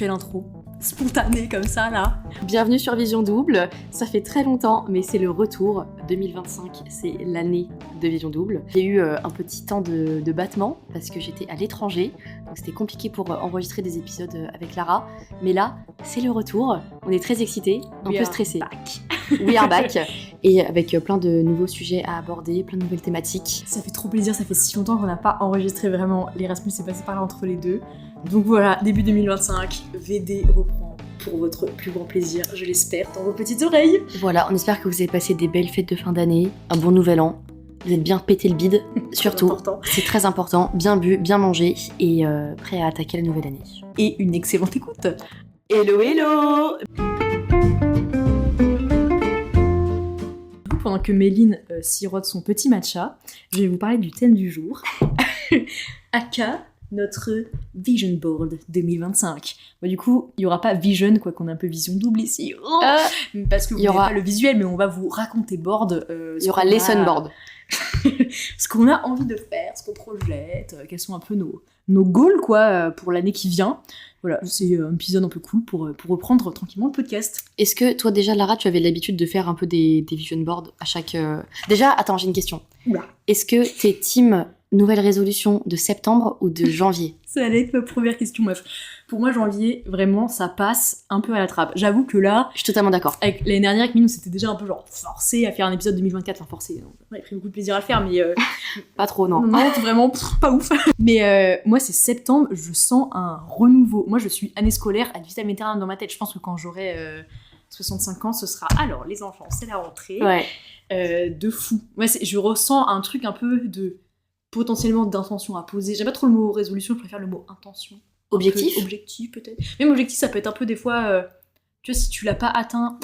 fais l'intro, spontanée comme ça là. Bienvenue sur Vision Double, ça fait très longtemps mais c'est le retour, 2025 c'est l'année de Vision Double. J'ai eu un petit temps de battement parce que j'étais à l'étranger, donc c'était compliqué pour enregistrer des épisodes avec Lara, mais là c'est le retour, on est très excités, un peu stressés. We are back. Et avec plein de nouveaux sujets à aborder, plein de nouvelles thématiques. Ça fait trop plaisir, ça fait si longtemps qu'on n'a pas enregistré vraiment, l'Erasmus est passé par là entre les deux. Donc voilà, début 2025, VD reprend pour votre plus grand plaisir, je l'espère, dans vos petites oreilles. Voilà, on espère que vous avez passé des belles fêtes de fin d'année, un bon nouvel an. Vous êtes bien pété le bide, surtout, c'est très important, bien bu, bien mangé et prêt à attaquer la nouvelle année. Et une excellente écoute. Hello, hello. Pendant que Méline sirote son petit matcha, je vais vous parler du thème du jour. Aka, notre Vision Board 2025. Bon, du coup, il n'y aura pas Vision, quoi qu'on a un peu vision double ici. Parce que vous n'avez pas le visuel, mais on va vous raconter board. Il y aura lesson board. Ce qu'on a envie de faire, ce qu'on projette, quels sont un peu nos goals, quoi, pour l'année qui vient. Voilà, c'est un épisode un peu cool pour reprendre tranquillement le podcast. Est-ce que toi déjà, Lara, tu avais l'habitude de faire un peu des vision boards à chaque... Déjà, attends, j'ai une question. Oula. Est-ce que t'es team nouvelle résolution de septembre ou de janvier? Ça allait être ma première question, meuf. Pour moi, janvier, vraiment, ça passe un peu à la trappe. J'avoue que là... Je suis totalement d'accord. Avec l'année dernière, avec Minou, c'était déjà un peu genre forcé à faire un épisode 2024. Enfin, forcé. On avait pris beaucoup de plaisir à le faire, mais... Pas trop, non. Non, vraiment, pas ouf. Mais moi, c'est septembre, je sens un renouveau. Moi, je suis année scolaire ad vitam aeternam dans ma tête. Je pense que quand j'aurai 65 ans, ce sera... Alors, les enfants, c'est la rentrée. Ouais. De fou. Ouais, je ressens un truc un peu de... potentiellement d'intention à poser. J'aime pas trop le mot résolution, je préfère le mot intention. Objectif. Objectif, peut-être. Même objectif, ça peut être un peu des fois... tu vois, si tu l'as pas atteint...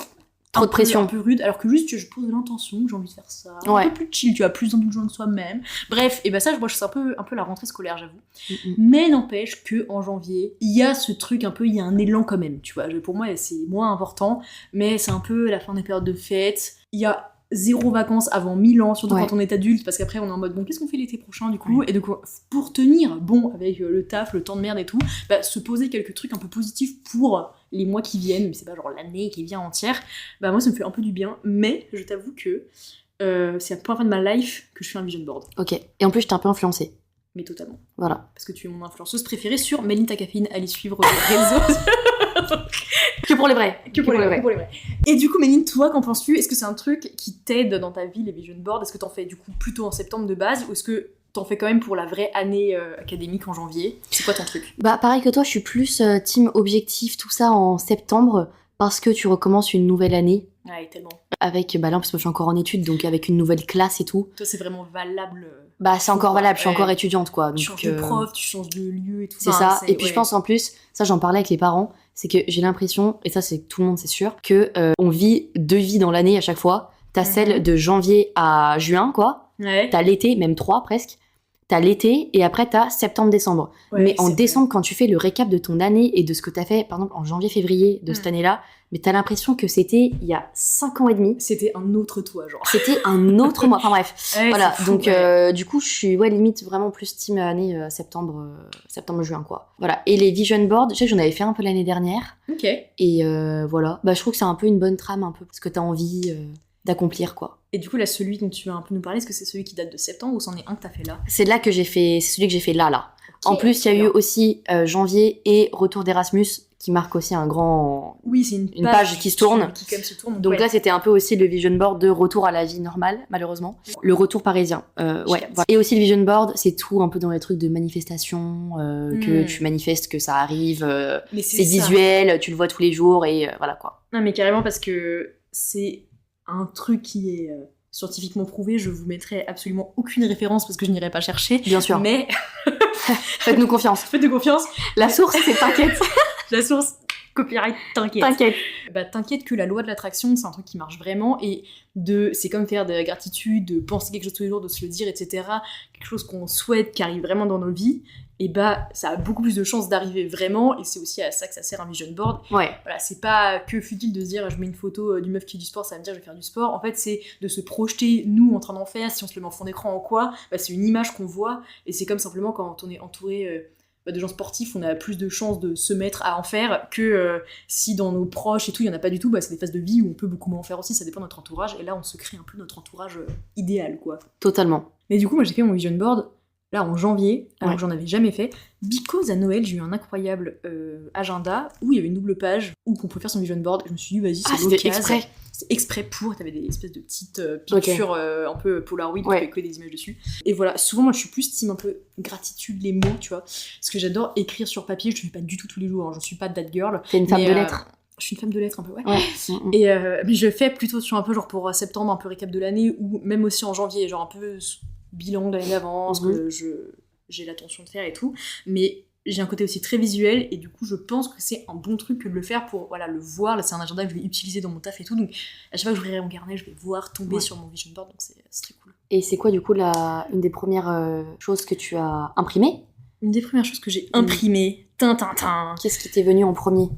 Trop de pression. Un peu rude, alors que juste je pose l'intention que j'ai envie de faire ça. Ouais. Un peu plus chill, tu as plus indulgent que soi-même. Bref, et ben ça, moi, je sais un peu la rentrée scolaire, j'avoue. Mais n'empêche que en janvier, il y a ce truc un peu, il y a un élan quand même, tu vois. Pour moi, c'est moins important, mais c'est un peu la fin des périodes de fête. Il y a 0 vacances avant 1000 ans, surtout quand on est adulte, parce qu'après on est en mode bon, qu'est-ce qu'on fait l'été prochain du coup? Et donc pour tenir bon avec le taf, le temps de merde et tout, se poser quelques trucs un peu positifs pour les mois qui viennent, mais c'est pas genre l'année qui vient entière, moi ça me fait un peu du bien, mais je t'avoue que c'est à la première fois de ma life que je fais un vision board. Ok, et en plus je t'ai un peu influencée. Mais totalement. Voilà. Parce que tu es mon influenceuse préférée sur Méline ta caféine, allez suivre les réseaux. Que pour les vrais. Que pour les vrais. Et du coup, Méline, toi, qu'en penses-tu? Est-ce que c'est un truc qui t'aide dans ta vie, les vision boards? Est-ce que t'en fais du coup plutôt en septembre de base, ou est-ce que t'en fais quand même pour la vraie année académique en janvier? C'est quoi ton truc? Pareil que toi, je suis plus team objectif, tout ça en septembre, parce que tu recommences une nouvelle année. Ouais, tellement. Avec, là, parce que je suis encore en études, donc avec une nouvelle classe et tout. Toi, c'est vraiment valable. C'est encore valable, je suis encore étudiante, quoi. Donc, tu changes de prof, tu changes de lieu et tout ça. C'est ça, et puis je pense en plus, ça j'en parlais avec les parents, c'est que j'ai l'impression, et ça c'est tout le monde c'est sûr, que on vit 2 vies dans l'année à chaque fois. T'as celle de janvier à juin, quoi. Ouais. T'as l'été, même 3 presque. T'as l'été, et après t'as septembre-décembre. Ouais, mais en décembre, quand tu fais le récap de ton année et de ce que t'as fait, par exemple en janvier-février de cette année-là, mais t'as l'impression que c'était il y a 5 ans et demi. C'était un autre toi, genre. C'était un autre mois. Enfin bref. Ouais, voilà. fou, donc du coup, je suis limite vraiment plus team année septembre-juin, quoi. Voilà. Et les vision boards, je sais que j'en avais fait un peu l'année dernière. Ok. Et voilà. Je trouve que c'est un peu une bonne trame, un peu, parce que t'as envie d'accomplir, quoi. Et du coup, là, celui dont tu vas un peu nous parler, est-ce que c'est celui qui date de septembre ou c'en est un que t'as fait là? C'est là que j'ai fait, c'est celui que j'ai fait là. Okay, en plus, il y a eu aussi janvier et retour d'Erasmus, qui marque aussi un grand... Oui, c'est une page qui se tourne. Qui quand même se tourne. Donc là, c'était un peu aussi le vision board de retour à la vie normale, malheureusement. Le retour parisien. Voilà. Et aussi le vision board, c'est tout un peu dans les trucs de manifestation, que tu manifestes, que ça arrive. C'est visuel, tu le vois tous les jours et voilà, quoi. Non, mais carrément, parce que c'est un truc qui est... scientifiquement prouvé, je vous mettrai absolument aucune référence parce que je n'irai pas chercher. Bien sûr. Mais... Faites-nous confiance. Faites-nous confiance. La source, c'est t'inquiète. La source, copyright, t'inquiète. T'inquiète que la loi de l'attraction, c'est un truc qui marche vraiment et c'est comme faire de la gratitude, de penser quelque chose tous les jours, de se le dire, etc. Quelque chose qu'on souhaite, qui arrive vraiment dans nos vies. Et ça a beaucoup plus de chances d'arriver vraiment, et c'est aussi à ça que ça sert un vision board. Ouais. Voilà, c'est pas que futile de se dire je mets une photo du meuf qui fait du sport, ça va me dire je vais faire du sport. En fait, c'est de se projeter, nous, en train d'en faire, si on se le met en fond d'écran en quoi, c'est une image qu'on voit, et c'est comme simplement quand on est entouré de gens sportifs, on a plus de chances de se mettre à en faire que si dans nos proches et tout, il y en a pas du tout, c'est des phases de vie où on peut beaucoup moins en faire aussi, ça dépend de notre entourage, et là on se crée un peu notre entourage idéal, quoi. Totalement. Mais du coup, moi j'ai fait mon vision board, là en janvier, alors que j'en avais jamais fait, because à Noël, j'ai eu un incroyable agenda où il y avait une double page où on pouvait faire son vision board, je me suis dit, vas-y, c'est l'occasion. Exprès. C'est exprès pour, t'avais des espèces de petites pictures un peu Polaroid, tu avais que des images dessus. Et voilà, souvent moi je suis plus team un peu gratitude, les mots, tu vois. Parce que j'adore écrire sur papier, je le fais pas du tout tous les jours, hein, je suis pas that girl. T'es une femme de lettres. Je suis une femme de lettres un peu, ouais. Et mais je le fais plutôt sur un peu genre pour septembre, un peu récap de l'année, ou même aussi en janvier, genre un peu bilan de l'année d'avance, que j'ai l'intention de faire et tout. Mais j'ai un côté aussi très visuel, et du coup je pense que c'est un bon truc que de le faire pour le voir. Là c'est un agenda que je vais utiliser dans mon taf et tout, donc à chaque fois que j'ouvrirai mon carnet je vais voir tomber sur mon vision board, donc c'est très cool. Et c'est quoi du coup une des premières choses que tu as imprimées? Une des premières choses que j'ai imprimées, Qu'est-ce qui t'est venu en premier?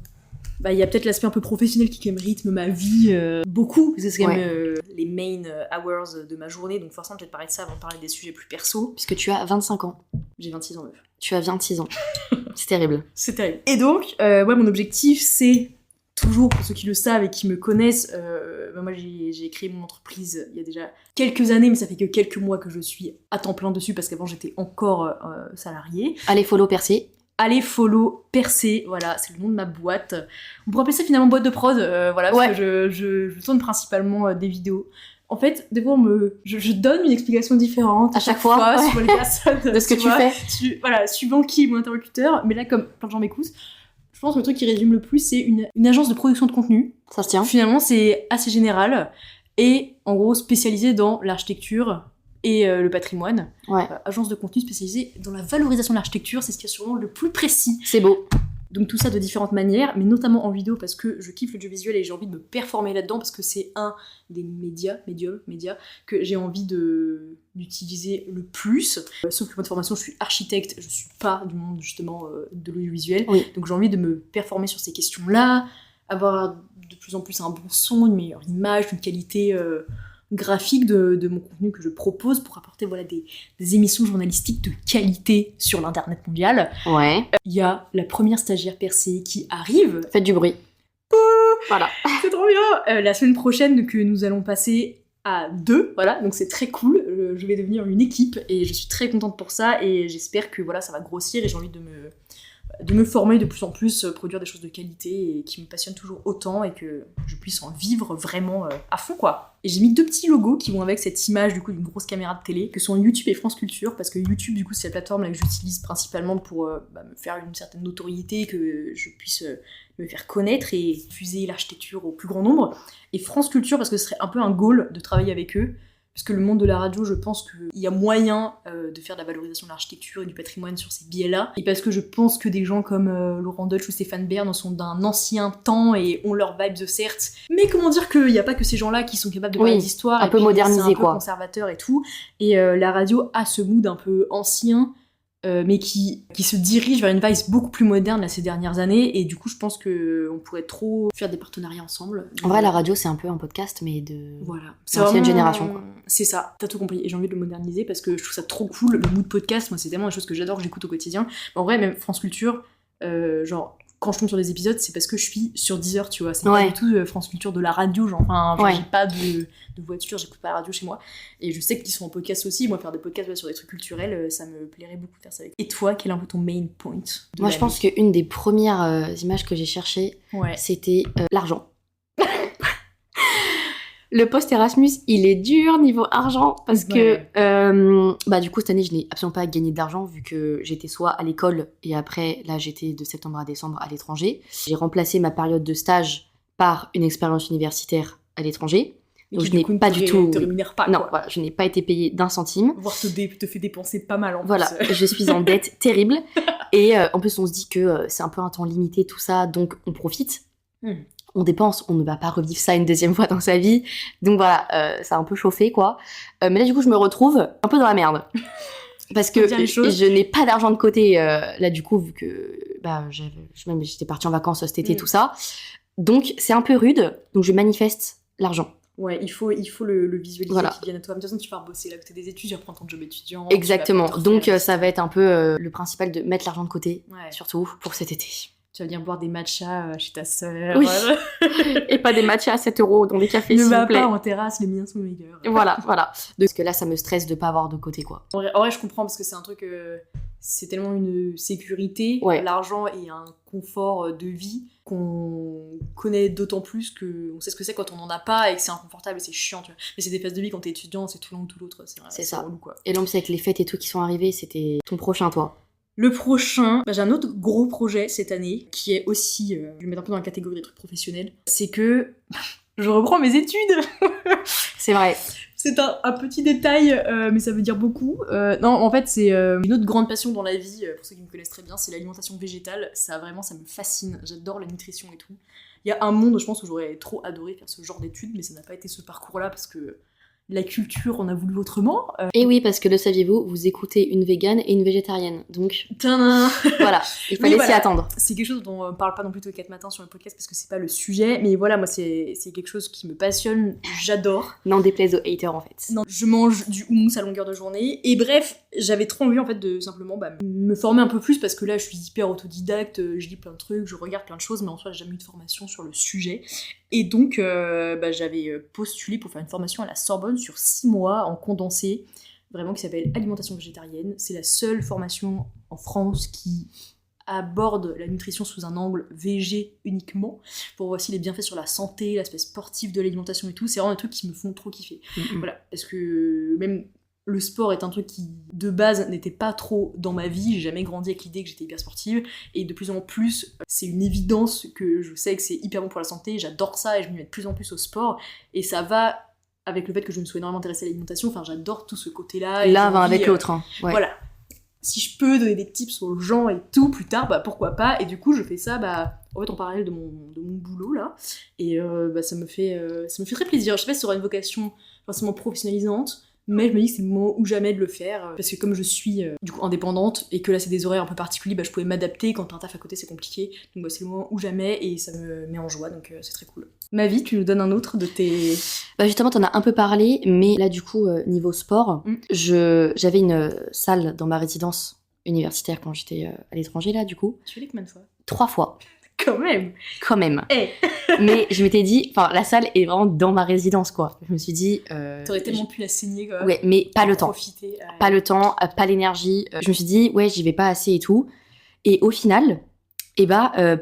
Il y a peut-être l'aspect un peu professionnel qui quand même rythme ma vie beaucoup, parce que c'est quand même les main hours de ma journée, donc forcément peut-être parler de ça avant de parler des sujets plus perso. Puisque tu as 25 ans. J'ai 26 ans, meuf. Tu as 26 ans. C'est terrible. C'est terrible. Et donc, mon objectif, c'est toujours, pour ceux qui le savent et qui me connaissent, moi j'ai créé mon entreprise il y a déjà quelques années, mais ça fait que quelques mois que je suis à temps plein dessus, parce qu'avant j'étais encore salariée. Allez follow Percé. Allez follow Percé, voilà, c'est le nom de ma boîte. On pourrait appeler ça finalement boîte de prod, parce que je tourne principalement des vidéos. En fait, des fois, je donne une explication différente à chaque fois sur les personnes de ce que tu fais. Suivant qui est mon interlocuteur. Mais là, comme plein de gens m'écoutent, je pense que le truc qui résume le plus, c'est une agence de production de contenu. Ça se tient. Finalement, c'est assez général et en gros spécialisé dans l'architecture et le patrimoine. Agence de contenu spécialisée dans la valorisation de l'architecture, c'est ce qui est sûrement le plus précis. C'est beau. Donc tout ça de différentes manières, mais notamment en vidéo, parce que je kiffe le jeu visuel et j'ai envie de me performer là-dedans, parce que c'est un des médias que j'ai envie d'utiliser le plus. Sauf que moi de formation, je suis architecte, je suis pas du monde justement de l'audiovisuel, donc j'ai envie de me performer sur ces questions-là, avoir de plus en plus un bon son, une meilleure image, une qualité graphique de mon contenu que je propose pour apporter des émissions journalistiques de qualité sur l'internet mondial. Il y a la première stagiaire Percé qui arrive. Faites du bruit. Voilà. C'est trop bien. La semaine prochaine que nous allons passer à 2, donc c'est très cool. Je vais devenir une équipe et je suis très contente pour ça, et j'espère que ça va grossir, et j'ai envie de me former de plus en plus, produire des choses de qualité et qui me passionnent toujours autant, et que je puisse en vivre vraiment à fond, quoi. Et j'ai mis 2 petits logos qui vont avec cette image du coup d'une grosse caméra de télé, que sont YouTube et France Culture, parce que YouTube du coup c'est la plateforme là que j'utilise principalement pour me faire une certaine notoriété, que je puisse me faire connaître et diffuser l'architecture au plus grand nombre. Et France Culture parce que ce serait un peu un goal de travailler avec eux, parce que le monde de la radio, je pense qu'il y a moyen de faire de la valorisation de l'architecture et du patrimoine sur ces biais-là. Et parce que je pense que des gens comme Laurent Deutsch ou Stéphane Bern sont d'un ancien temps et ont leurs vibes certes. Mais comment dire qu'il n'y a pas que ces gens-là qui sont capables de parler d'histoire. Un peu modernisé, un peu conservateur et tout. Et la radio a ce mood un peu ancien, mais qui se dirige vers une vibe beaucoup plus moderne là, ces dernières années, et du coup je pense qu'on pourrait trop faire des partenariats ensemble. En vrai la radio c'est un peu un podcast mais de c'est l'ancienne génération, quoi. C'est ça, t'as tout compris, et j'ai envie de le moderniser parce que je trouve ça trop cool, le mood podcast, moi c'est tellement une chose que j'adore, que j'écoute au quotidien. Mais en vrai même France Culture, quand je tombe sur des épisodes, c'est parce que je suis sur Deezer, tu vois. C'est pas du tout France Culture de la radio, j'ai pas de voiture, j'écoute pas la radio chez moi. Et je sais qu'ils sont en podcast aussi. Moi, faire des podcasts sur des trucs culturels, ça me plairait beaucoup de faire ça avec. Et toi, quel est un peu ton main point? Moi, je pense qu'une des premières images que j'ai cherchées, c'était l'argent. Le post Erasmus, il est dur niveau argent, parce que du coup cette année je n'ai absolument pas gagné d'argent, vu que j'étais soit à l'école et après là j'étais de septembre à décembre à l'étranger. J'ai remplacé ma période de stage par une expérience universitaire à l'étranger. Donc je n'ai pas du tout. Te rémunère pas, non, voilà, je n'ai pas été payée d'un centime. Voire te fait dépenser pas mal en plus. Je suis en dette terrible. Et en plus on se dit que c'est un peu un temps limité tout ça, donc on profite. On dépense, on ne va pas revivre ça une deuxième fois dans sa vie. Donc voilà, ça a un peu chauffé, quoi. Mais là, du coup, je me retrouve un peu dans la merde. Parce que je n'ai pas d'argent de côté, là, du coup, vu que j'étais partie en vacances cet été, tout ça. Donc, c'est un peu rude. Donc, je manifeste l'argent. Ouais, il faut le visualiser, Voilà. qu'il vienne à toi. De toute façon, tu pars bosser là où t'es des études, tu vas prendre ton job étudiant. Exactement. Tu vas Donc faire- ça va être un peu le principal de mettre l'argent de côté, Ouais. surtout pour cet été. Tu vas venir boire des matchas chez ta sœur. Oui. Et pas des matchs à 7 € dans des cafés, Ne s'il va vous plaît. pas en terrasse, les miens sont meilleurs. Voilà. Parce que là, ça me stresse de pas avoir de côté, quoi. En vrai, je comprends parce que c'est un truc, c'est tellement une sécurité, Ouais. l'argent et un confort de vie qu'on connaît d'autant plus que on sait ce que c'est quand on n'en a pas et que c'est inconfortable et c'est chiant, tu vois. Mais c'est des phases de vie quand t'es étudiant, c'est tout l'un ou tout l'autre, C'est ça. relou, quoi. Et là, c'est avec les fêtes et tout qui sont arrivées, c'était ton prochain, toi. Le prochain, j'ai un autre gros projet cette année qui est aussi, je vais le mettre un peu dans la catégorie des trucs professionnels, c'est que je reprends mes études. C'est vrai. C'est un petit détail, mais ça veut dire beaucoup. Non, en fait, c'est une autre grande passion dans la vie, pour ceux qui me connaissent très bien, c'est l'alimentation végétale. Ça me fascine. J'adore la nutrition et tout. Il y a un monde, je pense, où j'aurais trop adoré faire ce genre d'études, mais ça n'a pas été ce parcours-là parce que la culture en a voulu autrement. Et oui, parce que le saviez-vous, vous écoutez une végane et une végétarienne. Donc, Tadam. voilà, il fallait Oui, s'y voilà. attendre. C'est quelque chose dont on parle pas non plus tous les 4 matins sur le podcast parce que c'est pas le sujet, mais voilà, moi c'est quelque chose qui me passionne, j'adore. N'en déplaise aux haters, en fait. Non, je mange du houmous à longueur de journée, et bref, j'avais trop envie en fait de simplement me former un peu plus parce que là je suis hyper autodidacte, je lis plein de trucs, je regarde plein de choses, mais en soi j'ai jamais eu de formation sur le sujet. Et donc j'avais postulé pour faire une formation à la Sorbonne sur 6 mois en condensé, vraiment qui s'appelle Alimentation végétarienne. C'est la seule formation en France qui aborde la nutrition sous un angle végé uniquement, pour voir aussi les bienfaits sur la santé, l'aspect sportif de l'alimentation et tout. C'est vraiment des trucs qui me font trop kiffer. Voilà, parce que même le sport est un truc qui, de base, n'était pas trop dans ma vie. J'ai jamais grandi avec l'idée que j'étais hyper sportive. Et de plus en plus, c'est une évidence que je sais que c'est hyper bon pour la santé. J'adore ça et je m'y mets de plus en plus au sport. Et ça va avec le fait que je me suis énormément intéressée à l'alimentation. Enfin, j'adore tout ce côté-là. Et L'un j'ai va envie, avec l'autre. Hein. Ouais. Voilà. Si je peux donner des tips aux gens et tout plus tard, pourquoi pas. Et du coup, je fais ça en fait, en parallèle de mon boulot, là. Et ça me fait très plaisir. Je sais pas si ça aura une vocation forcément professionnalisante, mais je me dis que c'est le moment ou jamais de le faire. Parce que comme je suis du coup indépendante, et que là c'est des horaires un peu particuliers, je pouvais m'adapter. Quand t'as un taf à côté, c'est compliqué. Donc c'est le moment ou jamais, et ça me met en joie, donc c'est très cool. Ma vie, tu nous donnes un autre de tes... Justement, t'en as un peu parlé, mais là, du coup, niveau sport, j'avais une salle dans ma résidence universitaire quand j'étais à l'étranger, là, du coup. Tu fais les combien de fois ? 3 fois. Quand même. Hey. Mais je m'étais dit, la salle est vraiment dans ma résidence, quoi. Je me suis dit... T'aurais tellement pu la saigner, quoi. Ouais, mais pas le temps. Profiter. Pas le temps, pas l'énergie. Je me suis dit, ouais, j'y vais pas assez et tout. Et au final...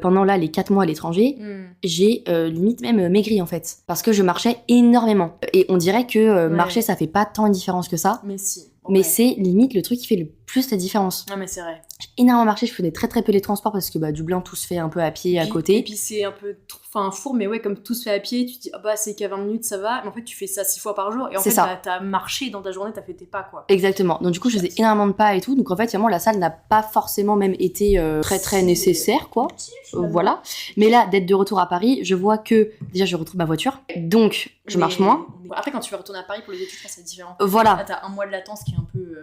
pendant là les 4 mois à l'étranger, j'ai limite même maigri en fait. Parce que je marchais énormément. Et on dirait que marcher ça fait pas tant de différence que ça. Mais si. Mais c'est limite le truc qui fait le plus la différence. Non mais c'est vrai. J'ai énormément marché, je faisais très très peu les transports parce que Dublin tout se fait un peu à pied à côté. Et puis c'est un peu four, mais ouais, comme tout se fait à pied, tu te dis c'est qu'à 20 minutes ça va, mais en fait tu fais ça 6 fois par jour et en fait t'as marché dans ta journée, t'as fait tes pas quoi. Exactement. Donc du coup je faisais énormément de pas et tout, donc en fait finalement la salle n'a pas forcément même été très très nécessaire quoi. Voilà. Mais là d'être de retour à Paris, je vois que déjà je retrouve ma voiture, donc je marche moins. Après quand tu vas retourner à Paris pour les études, je pense que c'est différent. Voilà. Là t'as un mois de latence qui est un peu...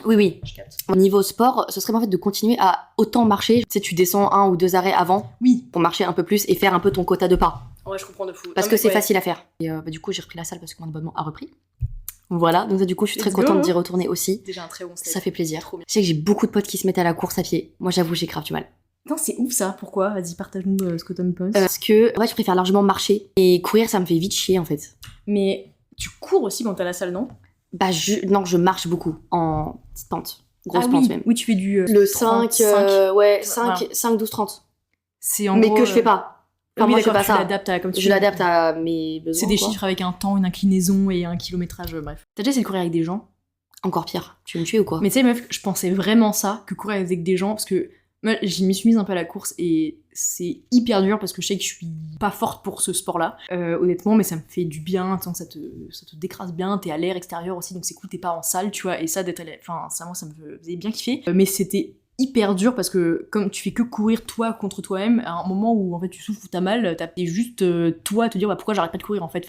Oui. Au niveau sport, ce serait en fait de continuer à autant marcher. Tu sais, tu descends 1 ou 2 arrêts avant pour marcher un peu plus et faire un peu ton quota de pas. Ouais, je comprends de fou. Parce que c'est facile à faire. Et du coup, j'ai repris la salle parce que mon abonnement a repris. Voilà, donc du coup, je suis très contente d'y retourner aussi. Déjà un très bon step. Ça fait plaisir. Je sais que j'ai beaucoup de potes qui se mettent à la course à pied. Moi, j'avoue, j'ai grave du mal. Non, c'est ouf ça. Pourquoi ? Vas-y, partage-nous ce que t'en penses. Parce que, je préfère largement marcher. Et courir, ça me fait vite chier en fait. Mais tu cours aussi quand t'es à la salle, non ? Non, je marche beaucoup en petite pente. Grosse pente même. Oui, tu fais du... le 5, 5, 12, 30. C'est en mais gros, que je fais pas. Enfin, moi, je fais pas ça. Je l'adapte à mes besoins. C'est des chiffres avec un temps, une inclinaison et un kilométrage, bref. T'as déjà essayé de courir avec des gens ? Encore pire. Tu veux me tuer ou quoi ? Mais tu sais, meuf, je pensais vraiment ça, que courir avec des gens, parce que moi, je m'y suis mise un peu à la course et c'est hyper dur parce que je sais que je suis pas forte pour ce sport-là, honnêtement, mais ça me fait du bien, ça te décrase bien, t'es à l'air extérieur aussi, donc c'est cool, t'es pas en salle, tu vois, et ça, d'être à l'air, ça, moi, ça me faisait bien kiffer. Mais c'était hyper dur parce que comme tu fais que courir toi contre toi-même, à un moment où en fait tu souffres ou t'as mal, t'as juste toi à te dire pourquoi j'arrête pas de courir en fait,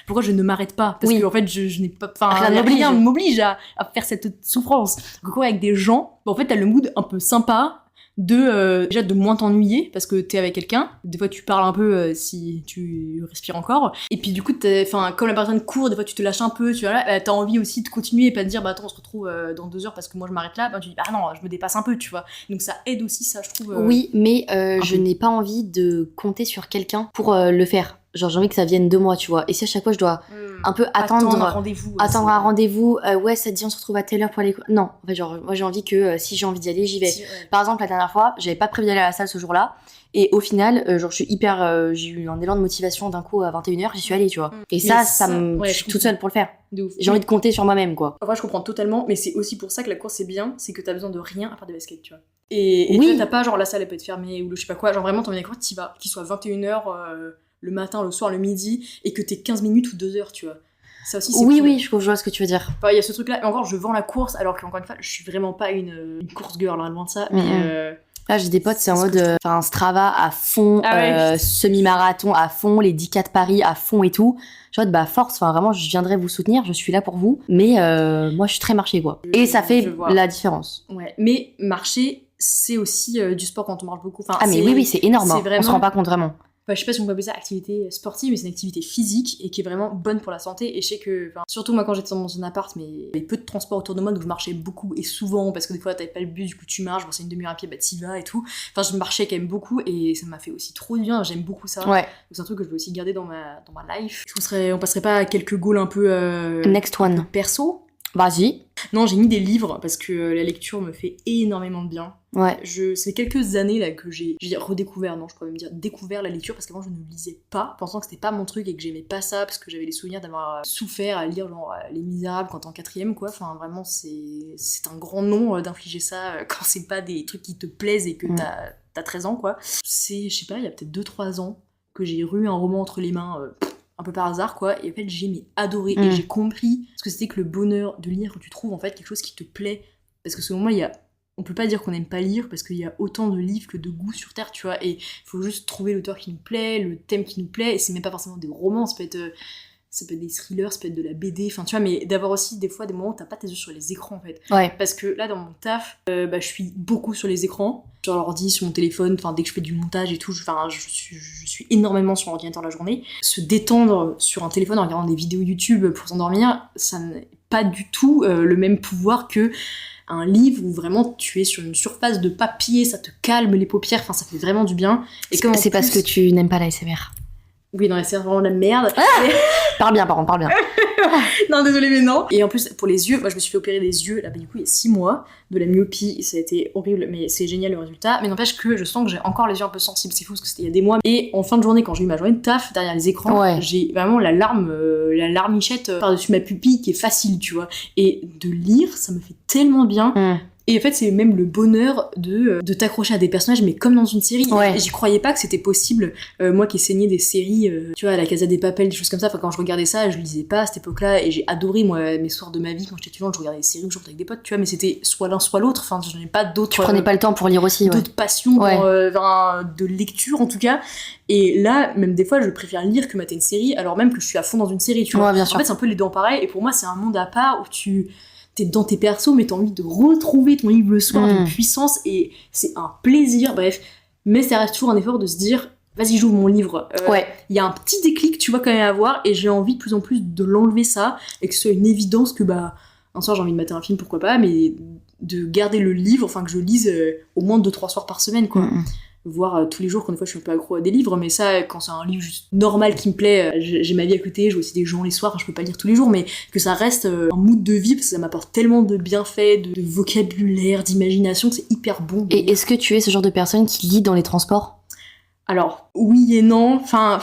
pourquoi je ne m'arrête pas, parce que en fait je n'ai pas, rien m'oblige à faire cette souffrance. Donc courir avec des gens, en fait t'as le mood un peu sympa déjà de moins t'ennuyer parce que t'es avec quelqu'un, des fois tu parles un peu si tu respires encore, et puis du coup comme la personne court, des fois tu te lâches un peu, tu vois là, t'as envie aussi de continuer et pas de dire bah attends on se retrouve dans 2 heures parce que moi je m'arrête là, bah tu dis ah non je me dépasse un peu, tu vois, donc ça aide aussi ça je trouve. Oui, mais je n'ai pas envie de compter sur quelqu'un pour le faire. Genre j'ai envie que ça vienne de moi, tu vois. Et si à chaque fois je dois un peu attendre un rendez-vous, attendre un rendez-vous, ouais ça te dit on se retrouve à telle heure pour aller. Non, en fait genre moi j'ai envie que si j'ai envie d'y aller, j'y vais. Par exemple la dernière fois, j'avais pas prévu d'aller à la salle ce jour-là. Et au final, genre, j'ai eu un élan de motivation d'un coup à 21h, j'y suis allée, tu vois. Et ça je suis toute seule pour le faire. J'ai envie de compter sur moi-même, quoi. Enfin, je comprends totalement, mais c'est aussi pour ça que la course c'est bien, c'est que t'as besoin de rien à part des baskets, tu vois. Et oui. t'as pas genre la salle elle peut être fermée ou je sais pas quoi, genre vraiment t'as envie d'aller courir, t'y vas, qu'il soit 21h le matin, le soir, le midi, et que t'aies 15 minutes ou 2 heures, tu vois. Ça aussi, c'est oui, cool. Oui, je vois ce que tu veux dire. Enfin, il y a ce truc-là, et encore, je vends la course, alors qu'encore une fois, je suis vraiment pas une course girl, loin de ça, mais... Là, j'ai des potes, c'est en mode Strava à fond, semi-marathon à fond, les 10K de Paris à fond et tout. Je vois, bah force, enfin vraiment, je viendrai vous soutenir, je suis là pour vous. Mais moi, je suis très marché, quoi. Et ça fait la différence. Ouais, mais marcher, c'est aussi du sport quand on marche beaucoup. Enfin, mais oui, c'est énorme, hein. Vraiment... On se rend pas compte vraiment. Enfin, je sais pas si on peut appeler ça activité sportive, mais c'est une activité physique et qui est vraiment bonne pour la santé. Et je sais que, surtout moi quand j'étais dans un appart, mais il y avait peu de transport autour de moi, donc je marchais beaucoup et souvent, parce que des fois t'avais pas le bus, du coup tu marches, bon, c'est une demi-heure à pied, bah t'y vas et tout. Enfin, je marchais quand même beaucoup et ça m'a fait aussi trop de bien, j'aime beaucoup ça. Ouais. Donc c'est un truc que je veux aussi garder dans ma life. On passerait pas à quelques goals un peu Next one. Perso. Vas-y. Non, j'ai mis des livres parce que la lecture me fait énormément de bien. Ouais. C'est quelques années là que j'ai redécouvert, non, je pourrais même dire découvert la lecture parce qu'avant je ne lisais pas, pensant que c'était pas mon truc et que j'aimais pas ça parce que j'avais les souvenirs d'avoir souffert à lire genre Les Misérables quand t'es en 4ème, quoi. Enfin, vraiment, c'est un grand nom d'infliger ça quand c'est pas des trucs qui te plaisent et que t'as 13 ans, quoi. C'est, je sais pas, il y a peut-être 2-3 ans que j'ai eu un roman entre les mains. Un peu par hasard, quoi, et en fait j'ai adoré et j'ai compris ce que c'était que le bonheur de lire quand tu trouves en fait quelque chose qui te plaît, parce que ce moment on peut pas dire qu'on aime pas lire parce qu'il y a autant de livres que de goûts sur terre, tu vois, et il faut juste trouver l'auteur qui nous plaît, le thème qui nous plaît, et c'est même pas forcément des romans, ça peut être des thrillers, ça peut être de la BD, enfin tu vois, mais d'avoir aussi des fois des moments où t'as pas tes yeux sur les écrans en fait. Ouais. Parce que là dans mon taf, je suis beaucoup sur les écrans, sur l'ordi, sur mon téléphone, enfin dès que je fais du montage et tout, je suis énormément sur l'ordinateur la journée. Se détendre sur un téléphone en regardant des vidéos YouTube pour s'endormir, ça n'a pas du tout le même pouvoir que un livre où vraiment tu es sur une surface de papier, ça te calme les paupières, enfin ça fait vraiment du bien. Et c'est parce que tu n'aimes pas l'ASMR. Oui, non, c'est vraiment la merde. Parle bien, par contre, parle bien. Non, désolé, mais non. Et en plus, pour les yeux, moi je me suis fait opérer des yeux, là, du coup, il y a 6 mois, de la myopie, ça a été horrible, mais c'est génial le résultat. Mais n'empêche que je sens que j'ai encore les yeux un peu sensibles, c'est fou, parce que c'était il y a des mois. Et en fin de journée, quand j'ai eu ma journée de taf, derrière les écrans, j'ai vraiment la larmichette par-dessus ma pupille qui est facile, tu vois. Et de lire, ça me fait tellement bien. Et en fait, c'est même le bonheur de t'accrocher à des personnages, mais comme dans une série. Ouais. Et j'y croyais pas que c'était possible. Moi qui ai saigné des séries, tu vois, La Casa des Papel, des choses comme ça. Enfin, quand je regardais ça, je lisais pas à cette époque-là. Et j'ai adoré, moi, mes soirs de ma vie, quand j'étais étudiante, je regardais des séries où je sortais avec des potes, tu vois. Mais c'était soit l'un, soit l'autre. Enfin, je n'ai pas d'autres... Tu prenais pas le temps pour lire aussi, d'autres passions, de lecture, en tout cas. Et là, même des fois, je préfère lire que mater une série, alors même que je suis à fond dans une série, tu vois. Bien sûr. En fait, c'est un peu les deux en pareil. Et pour moi, c'est un monde à part où t'es dans tes persos, mais t'as envie de retrouver ton livre le soir d'une puissance, et c'est un plaisir, bref. Mais ça reste toujours un effort de se dire, vas-y, j'ouvre mon livre. Y a un petit déclic, tu vois, quand même à avoir, et j'ai envie de plus en plus de l'enlever ça, et que ce soit une évidence que, un soir j'ai envie de mater un film, pourquoi pas, mais de garder le livre, enfin que je lise au moins 2-3 soirs par semaine, quoi. Voire tous les jours, quand des fois je suis un peu accro à des livres, mais ça, quand c'est un livre juste normal qui me plaît, j'ai ma vie à côté, je vois aussi des gens les soirs, enfin, je peux pas lire tous les jours, mais que ça reste un mood de vie, parce que ça m'apporte tellement de bienfaits, de vocabulaire, d'imagination, que c'est hyper bon. Et est-ce que tu es ce genre de personne qui lit dans les transports ? Alors, oui et non, enfin,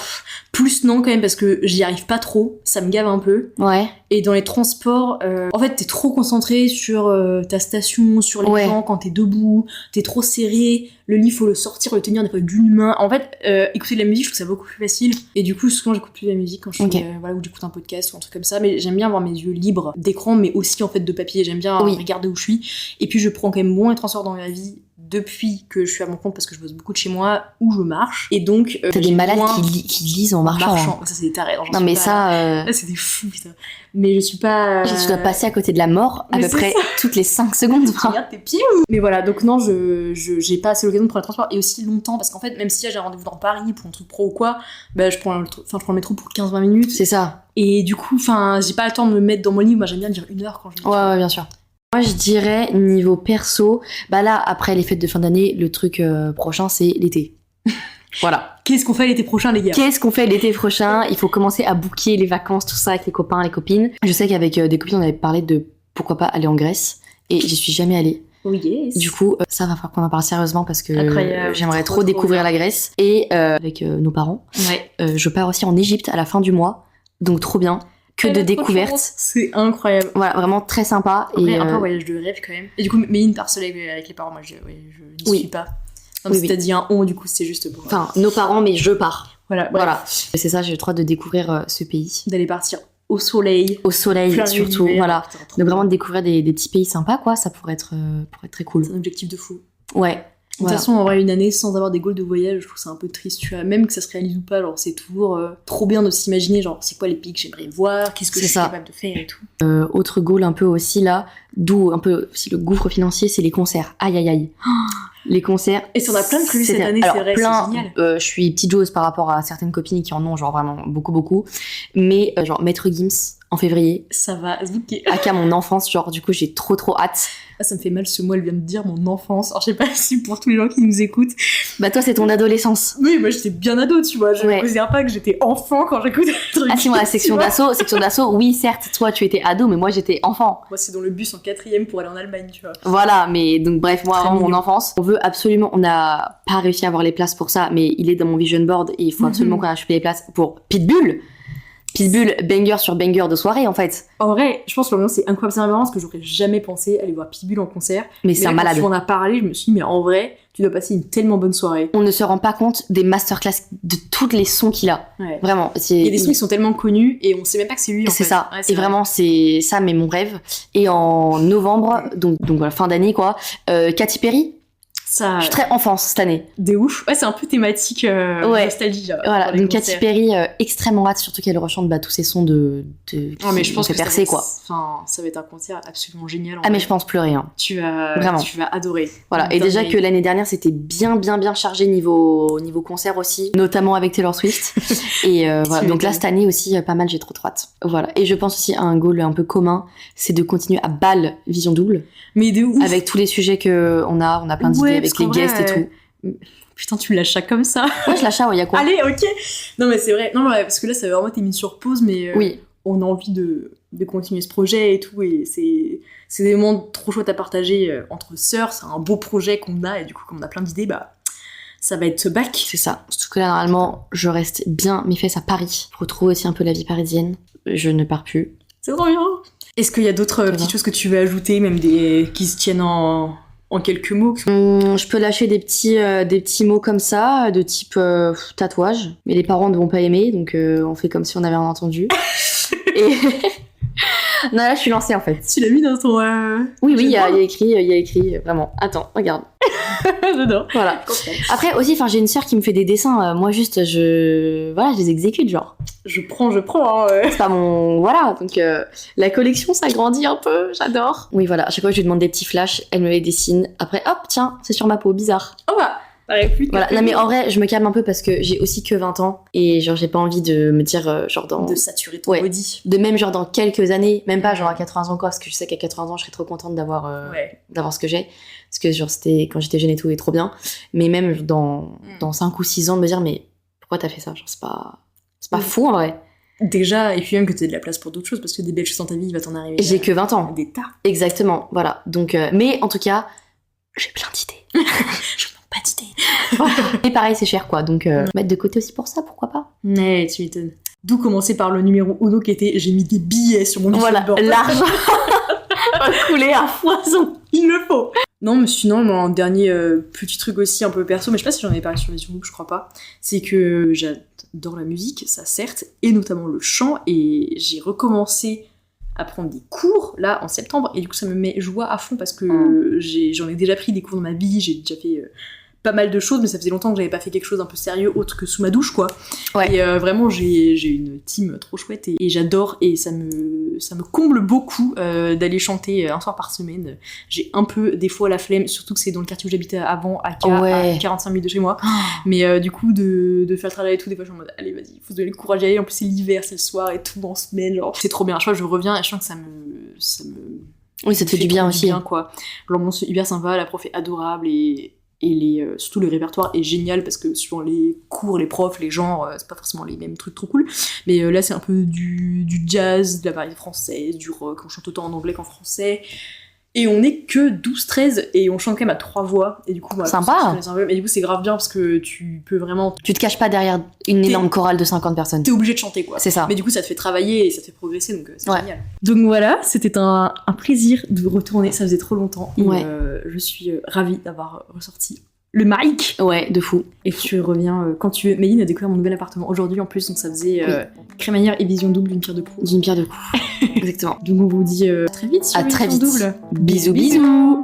plus non quand même, parce que j'y arrive pas trop, ça me gave un peu. Ouais. Et dans les transports, en fait, t'es trop concentré sur ta station, sur les gens, quand t'es debout, t'es trop serré, le livre, faut le sortir, le tenir des fois d'une main. En fait, écouter de la musique, je trouve ça beaucoup plus facile. Et du coup, souvent, j'écoute plus de la musique quand je suis, ou j'écoute un podcast ou un truc comme ça, mais j'aime bien avoir mes yeux libres d'écran, mais aussi, en fait, de papier. J'aime bien regarder où je suis. Et puis, je prends quand même moins les transports dans ma vie depuis que je suis à mon compte parce que je bosse beaucoup de chez moi ou je marche. Et donc. T'as des malades qui lisent en marchant. Hein. Ça, c'est des tarés. Non, mais ça. C'est des fous, putain. Mais je suis pas. Tu dois passer à côté de la mort à peu près toutes les 5 secondes. Tu regardes tes pieds ou. Mais voilà, donc non, j'ai pas assez l'occasion de prendre le transport et aussi longtemps parce qu'en fait, même si j'ai un rendez-vous dans Paris pour un truc pro ou quoi, bah je prends le métro pour 15-20 minutes. C'est ça. Et du coup, j'ai pas le temps de me mettre dans mon lit. Moi, j'aime bien dire 1 heure quand je. Ouais, bien sûr. Moi, je dirais, niveau perso, bah là, après les fêtes de fin d'année, le truc prochain, c'est l'été. Voilà. Qu'est-ce qu'on fait l'été prochain, les gars? Qu'est-ce qu'on fait l'été prochain? Il faut commencer à booker les vacances, tout ça, avec les copains, les copines. Je sais qu'avec des copines, on avait parlé de pourquoi pas aller en Grèce. Et j'y suis jamais allée. Oh yes. Du coup, ça va falloir qu'on en parle sérieusement parce que j'aimerais trop trop découvrir bien. la Grèce. Et avec nos parents, je pars aussi en Égypte à la fin du mois. Donc trop bien. Que de découvertes. C'est incroyable. Voilà, vraiment très sympa. Après, et un peu voyage de rêve quand même. Et du coup, Méline part seule avec les parents, moi je n'y suis pas. Non, mais t'as dit un on, du coup c'est juste pour. Enfin, nos parents, mais je pars. Voilà. C'est ça, j'ai le droit de découvrir ce pays. D'aller partir au soleil. Au soleil, surtout. Voilà. De vraiment découvrir des petits pays sympas, quoi. Ça pourrait être très cool. C'est un objectif de fou. Ouais. De toute façon, en vrai, une année sans avoir des goals de voyage, je trouve ça un peu triste, tu vois. Même que ça se réalise ou pas, genre, c'est toujours trop bien de s'imaginer, genre, c'est quoi les pays que j'aimerais voir, qu'est-ce que je suis capable de faire et tout. Autre goal un peu aussi, là, d'où un peu aussi le gouffre financier, c'est les concerts. Aïe, aïe, aïe. Les concerts. Et si on a plein de prévus cette année, c'est vrai, plein, c'est génial. Je suis petite joueuse par rapport à certaines copines qui en ont, genre, vraiment beaucoup. Mais, genre, Maître Gims, en février. Ça va se bouquer. Aka mon enfance, genre, du coup, j'ai trop hâte. Ah, ça me fait mal ce mot, elle vient de dire mon enfance. Alors, je sais pas si pour tous les gens qui nous écoutent. Bah, toi, c'est ton adolescence. Oui, moi, j'étais bien ado, tu vois. Je ne considère pas que j'étais enfant quand j'écoutais le truc. Ah, si, moi, la section d'assaut, oui, certes, toi, tu étais ado, mais moi, j'étais enfant. Moi, c'est dans le bus en 4ème pour aller en Allemagne, tu vois. Voilà, mais donc, bref, moi, avant mon enfance, on n'a pas réussi à avoir les places pour ça, mais il est dans mon vision board et il faut absolument qu'on achète les places pour Pitbull. Pitbull, banger sur banger de soirée, en fait. En vrai, je pense que c'est incroyable, c'est vraiment parce que j'aurais jamais pensé aller voir Pitbull en concert. Mais c'est un malade. Quand tu en as parlé, je me suis dit, mais en vrai, tu dois passer une tellement bonne soirée. On ne se rend pas compte des masterclass de toutes les sons qu'il a. Ouais. Vraiment. Il y a des sons qui sont tellement connus et on sait même pas que c'est lui, en fait. C'est ça. Ouais, et vraiment, c'est ça, mais mon rêve. Et en novembre, donc voilà, fin d'année, quoi, Katy Perry. Ça... Je suis très enfance cette année. De ouf. Ouais, c'est un peu thématique nostalgie. Voilà, donc Katy Perry, extrêmement hâte, surtout qu'elle rechante tous ses sons non, mais je pense que percer, quoi. Enfin, ça va être un concert absolument génial. Mais je pense pleurer. Hein. Tu vas adorer. Voilà, et déjà que l'année dernière, c'était bien chargé niveau concert aussi, notamment avec Taylor Swift. Et voilà, donc là, cette année aussi, pas mal, j'ai trop hâte. Voilà, et je pense aussi à un goal un peu commun, c'est de continuer à balle Vision Double. Mais de ouf. Avec tous les sujets qu'on a plein d'idées avec les guests et tout. Putain, tu lâches ça comme ça. Ouais, je lâche ça, il y a quoi? Allez, ok. Non, mais c'est vrai. Non, mais parce que là, ça va vraiment été mis sur pause, mais oui. On a envie de continuer ce projet et tout. Et c'est des moments trop chouettes à partager entre sœurs. C'est un beau projet qu'on a. Et du coup, comme on a plein d'idées, bah, ça va être back. C'est ça. Surtout que là, normalement, je reste bien mes fesses à Paris. Je retrouve aussi un peu la vie parisienne. Je ne pars plus. C'est trop bien. Est-ce qu'il y a d'autres petites choses que tu veux ajouter, même qui se tiennent en quelques mots? Je peux lâcher des petits mots comme ça, de type tatouage. Mais les parents ne vont pas aimer, donc on fait comme si on avait rien entendu. Et... non, là, je suis lancée, en fait. Tu l'as mis dans ton... Oui, il y a écrit, vraiment. Attends, regarde. J'adore. Voilà. Après, aussi, j'ai une sœur qui me fait des dessins. Moi, juste, je les exécute, genre. Je prends, hein, ouais. C'est pas mon... Voilà, donc la collection, ça grandit un peu, j'adore. Oui, voilà, à chaque fois, je lui demande des petits flashs, elle me les dessine. Après, hop, tiens, c'est sur ma peau, bizarre. Oh bah, plus voilà, non mais en vrai, je me calme un peu parce que j'ai aussi que 20 ans et genre, j'ai pas envie de me dire, genre dans... De saturer ton body. De même, genre dans quelques années, même pas genre à 80 ans quoi, parce que je sais qu'à 80 ans, je serais trop contente d'avoir ce que j'ai. Parce que genre, c'était quand j'étais jeune et tout, et trop bien. Mais même dans 5 ou 6 ans, de me dire, mais pourquoi t'as fait ça? Genre, c'est pas fou en vrai. Déjà, et puis même que t'aies de la place pour d'autres choses, parce que des belles choses dans ta vie, il va t'en arriver. J'ai que 20 ans. Des tas. Exactement, voilà. Donc, mais en tout cas, j'ai plein d'idées. Je manque pas d'idées. Voilà. Et pareil, c'est cher quoi, donc mettre de côté aussi pour ça, pourquoi pas? Ouais, tu m'étonnes. D'où commencer par le numéro uno qui était j'ai mis des billets sur mon livre. Voilà, l'argent va couler à foison. Il le faut. Non, mais sinon, un dernier petit truc aussi un peu perso, mais je sais pas si j'en avais parlé sur les YouTube, je crois pas, c'est que j'adore la musique, ça certes, et notamment le chant, et j'ai recommencé à prendre des cours là en septembre, et du coup ça me met joie à fond parce que j'en ai déjà pris des cours dans ma vie, j'ai déjà fait pas mal de choses, mais ça faisait longtemps que j'avais pas fait quelque chose un peu sérieux autre que sous ma douche, quoi. Ouais. Et vraiment, j'ai une team trop chouette et j'adore, et ça me comble beaucoup d'aller chanter un soir par semaine. J'ai un peu des fois la flemme, surtout que c'est dans le quartier où j'habitais avant, à 45 minutes de chez moi. Mais du coup, de faire le travail et tout, des fois je suis en mode allez, vas-y, il faut se donner le courage d'y aller. En plus, c'est l'hiver, c'est le soir et tout, en semaine, genre c'est trop bien. Je crois que je reviens et je sens que ça me oui, ça te fait du bien aussi. Bien, quoi. L'ambiance est hyper sympa, la prof est adorable, et surtout le répertoire est génial parce que suivant les cours, les profs, les genres, c'est pas forcément les mêmes trucs trop cool, mais là c'est un peu du jazz, de la variété française, du rock, on chante autant en anglais qu'en français, et on est que 12-13 et on chante quand même à 3 voix, et du coup sympa. Mais du coup c'est grave bien parce que tu peux vraiment, tu te caches pas derrière une énorme chorale de 50 personnes, t'es obligé de chanter, quoi. C'est ça. Mais du coup ça te fait travailler et ça te fait progresser, donc c'est génial. Donc voilà, c'était un plaisir de retourner, ça faisait trop longtemps, et je suis ravie d'avoir ressorti le mic. Ouais, de fou. Et tu reviens quand tu veux. Méline a découvert mon nouvel appartement aujourd'hui en plus, donc ça faisait crémaillère et vision double d'une pierre deux coups. D'une pierre deux coups. Exactement. Donc on vous dit très vite sur à très vite. Double. Bisous, bisous.